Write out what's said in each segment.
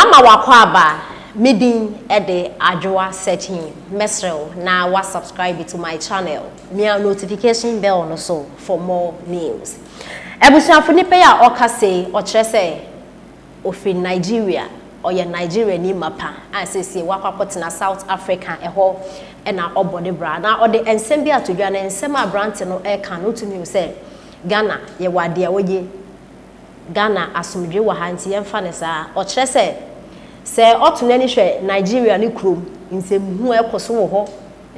Mama wakwaba midin ede Addo setting mesrel na wa subscribe to my channel. Me notification bell no so for more news. Ebusuafo ni pe ya okase o kire se ofi Nigeria oye Nigeria ni mapa asese wakwapotena South Africa eho na obode bra na ode ensem bi atodwa na ensem abrante no e kan otumi se Ghana ye wade awoye Ghana asumdwe wa hanti yemfa ne saa o kire se otunani hwe Nigeria ni krom nsemhu ekoso wo ho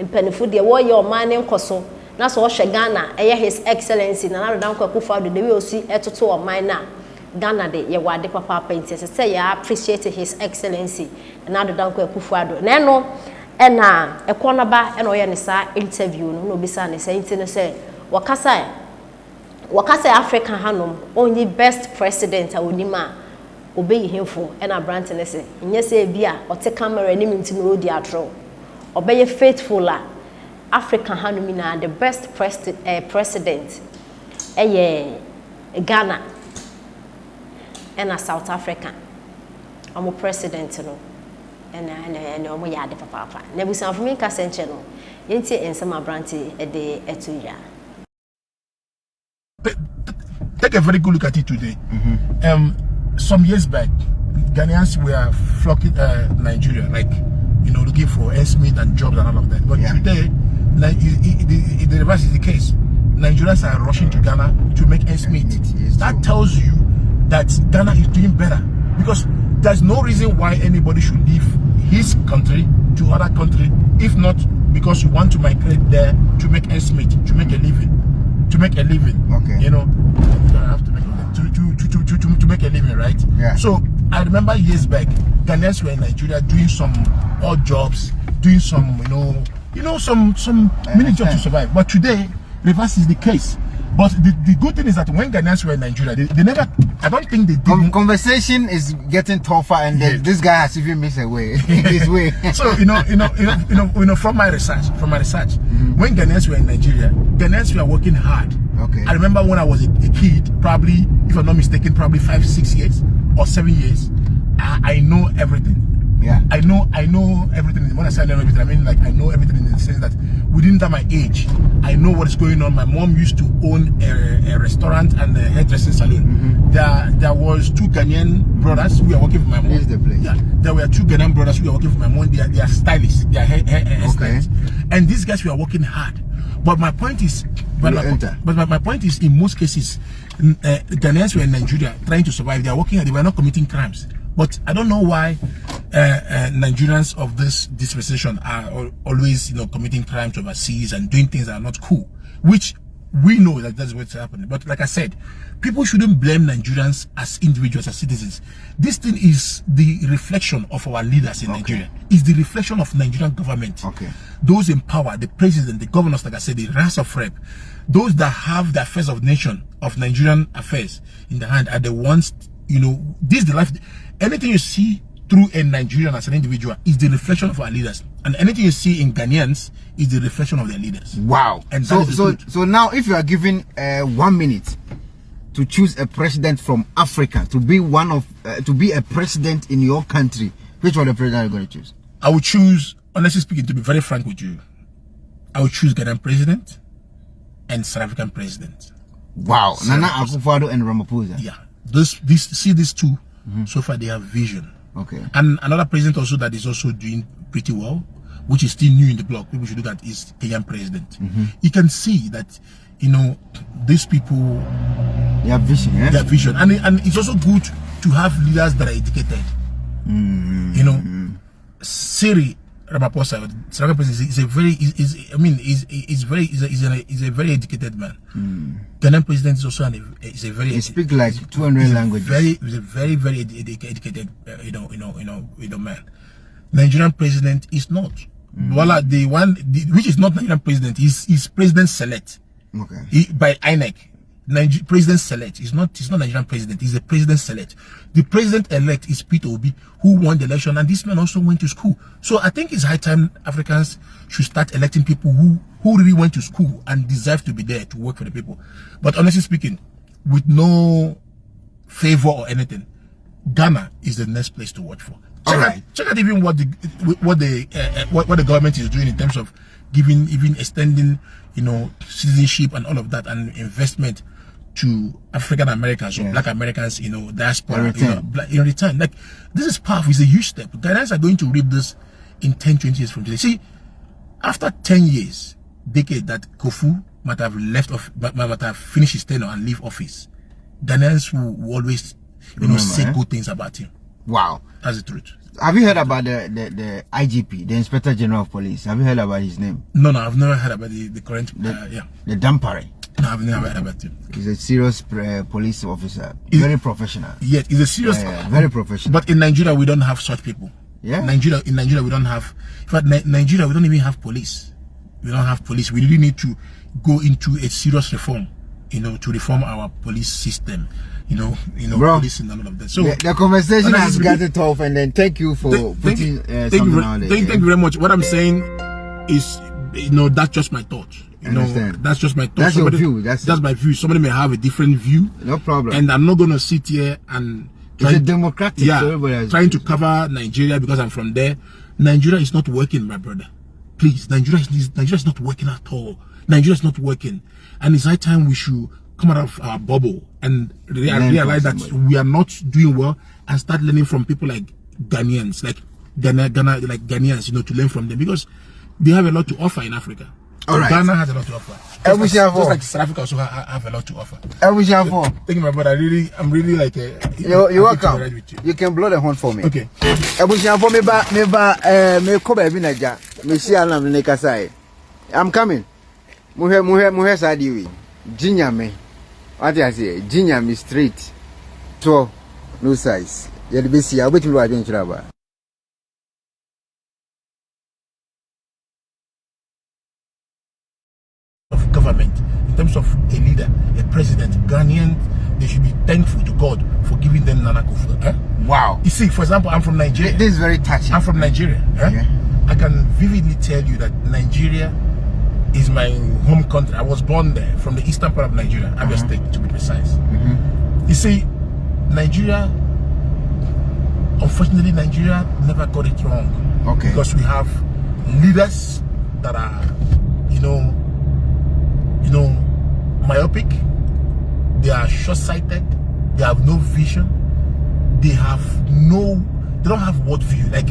mpanifo de wo ye oman ne nkoso na so hwe Ghana eye his excellency na Addo Akufo Addo de we osi etoto oman na Ghana de ye wade papa penti se ya appreciate his excellency na Addo Akufo Addo na no na ekona ba na oye ne saa interview no obisa ne say ntino se wakasa African hanom only best president awonima obey himfo na brand ne se nye se bia ote camera ni minti no odi atro obey faithful African hanom na the best president Ghana and South Africa omo president no and omo yade papa na busan for me ka senche no yenti ensema brand e de etuya. Take a very good look at it today. Some years back, Ghanaians were flocking Nigeria, like, looking for estimate and jobs and all of that. But today, the reverse is the case. Nigerians are rushing to Ghana to make ends meet. That tells you that Ghana is doing better, because there's no reason why anybody should leave his country to other country, if not because you want to migrate there to make ends meet, to make a living. Okay. You have to make to make a living, right? Yeah. So I remember years back, Ghanaians were in Nigeria doing some odd jobs, doing some some mini jobs to survive. But today, reverse is the case. But the good thing is that when Ghanaians were in Nigeria, they never, I don't think they did. Conversation is getting tougher, and this guy has even missed away his way. So from my research, when Ghanaians were in Nigeria, Ghanaians were working hard. Okay. I remember when I was a kid, probably, if I'm not mistaken, probably 5-6 years or 7 years. I know everything. Yeah. I know everything. When I say I know everything, I mean like I know everything in the sense that within my age, I know what is going on. My mom used to own a restaurant and a hairdressing salon. There was 2 Ghanaian brothers who were working for my mom. This is the place. Yeah. There were 2 Ghanaian brothers who were working for my mom. They are stylists. They are hair stylists. And these guys were working hard. But my point is, my point is, in most cases, Ghanaians were in Nigeria trying to survive. They are working hard. They were not committing crimes. But I don't know why Nigerians of this dispensation are always, committing crimes overseas and doing things that are not cool, which we know that that's what's happening. But like I said, people shouldn't blame Nigerians as individuals, as citizens. This thing is the reflection of our leaders in Nigeria. It's the reflection of Nigerian government. Okay. Those in power, the president, the governors, like I said, the House of Rep, those that have the affairs of nation, of Nigerian affairs in the hand, are the ones, this is the life. Anything you see through a Nigerian as an individual is the reflection of our leaders, and anything you see in Ghanaians is the reflection of their leaders. Wow. And so now, if you are given 1 minute to choose a president from Africa to be to be a president in your country, which one the president are you going to choose? I would choose, honestly speaking, to be very frank with you, I would choose Ghanaian president and South African president. Wow. Nana Akufo Addo and Ramaphosa. Yeah. These two. So far they have vision. Okay. And another president also that is also doing pretty well, which is still new in the block, people should look at, is Kenyan president. You can see that, these people, they have vision, they have vision. And it's also good to have leaders that are educated. Siri Ramaphosa, South African president, is a very educated man. Ghanaian president is also he speaks like 200 languages. He's a very educated, man. Nigerian president is not. Voila, the one which is not Nigerian president is president select. Okay. By INEC. President select. He's not Nigerian president. He's a president select. The president elect is Peter Obi, who won the election, and this man also went to school. So I think it's high time Africans should start electing people who really went to school and deserve to be there to work for the people. But honestly speaking, with no favor or anything, Ghana is the next place to watch for. Check out even what the government is doing in terms of giving, even extending, you know, citizenship and all of that, and investment to African Americans or Black Americans, you know, diaspora, in return. Like, this is powerful. It's a huge step. Ghanaians are going to reap this in 10, 20 years from today. See, after 10 years, decade that Kofu might have left off, might have finished his tenure and leave office, Ghanaians will always, you know, say good things about him. Wow, that's the truth. Have you heard about the IGP, the Inspector General of Police? Have you heard about his name? No, I've never heard about the current. The Dampare. No, I've never heard about him. He's a serious police officer, very professional. Yes, he's a serious, very professional. But in Nigeria, we don't have such people. Yeah. In Nigeria, we don't have. In fact, Nigeria, we don't even have police. We don't have police. We really need to go into a serious reform, you know, to reform our police system. You know, bro, policing and all of that. So the conversation has gotten tough, and then thank you for putting something out there. Thank you very much. What I'm saying is, you know, that's just my thought. You know, that's just my thought. That's your view. That's my view. Somebody may have a different view. No problem. And I'm not going to sit here and it's a democratic. So trying to cover Nigeria because I'm from there. Nigeria is not working, my brother. Please, Nigeria is not working at all. Nigeria is not working, and it's high time we should come out of our bubble and realize that we are not doing well and start learning from people like Ghanaians, like Ghanaians, you know, to learn from them, because they have a lot to offer in Africa. All right. Ghana has a lot to offer. Just like South Africa also have a lot to offer. Thank you, my brother. I'm really like you're welcome. You can blow the horn for me. Okay. I'm coming. Muhe sadiwi. Jinyame. What I say? Jinyame street. To no size. You'll be see. I'll bet you are doing trouble. Of government, in terms of a leader, a president, Ghanaian, they should be thankful to God for giving them Nana Akufo. Wow. You see, for example, I'm from Nigeria. This is very touching. I'm from Nigeria. Yeah. I can vividly tell you that Nigeria is my home country. I was born there, from the eastern part of Nigeria, Abia State to be precise. You see, Nigeria, unfortunately, Nigeria never got it wrong. Okay. Because we have leaders that are, you know, myopic. They are short-sighted. They have no vision. They don't have worldview. Like,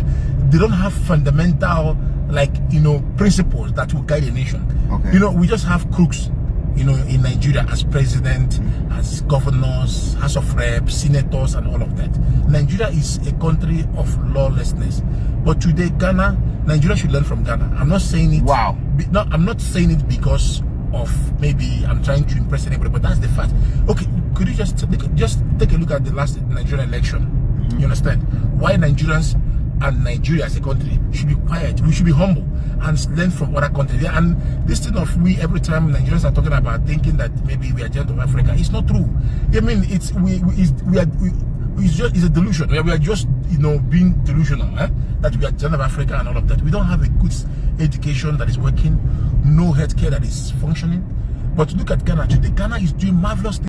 they don't have fundamental, like, you know, principles that will guide a nation. Okay. You know, we just have crooks, you know, in Nigeria as president, as governors, House of Reps, senators, and all of that. Nigeria is a country of lawlessness. But today, Nigeria should learn from Ghana. I'm not saying it. Wow. No, I'm not saying it because of maybe I'm trying to impress anybody, but that's the fact. Okay, could you just take a look at the last Nigerian election? You understand why Nigerians and Nigeria as a country should be quiet? We should be humble and learn from other countries. And this thing of we every time Nigerians are talking about thinking that maybe we are giant of Africa, it's not true. I mean, it's a delusion. We are just, you know, being delusional, that we are giant of Africa and all of that. We don't have a good education that is working, no healthcare that is functioning. But look at Ghana today. Ghana is doing marvelous things.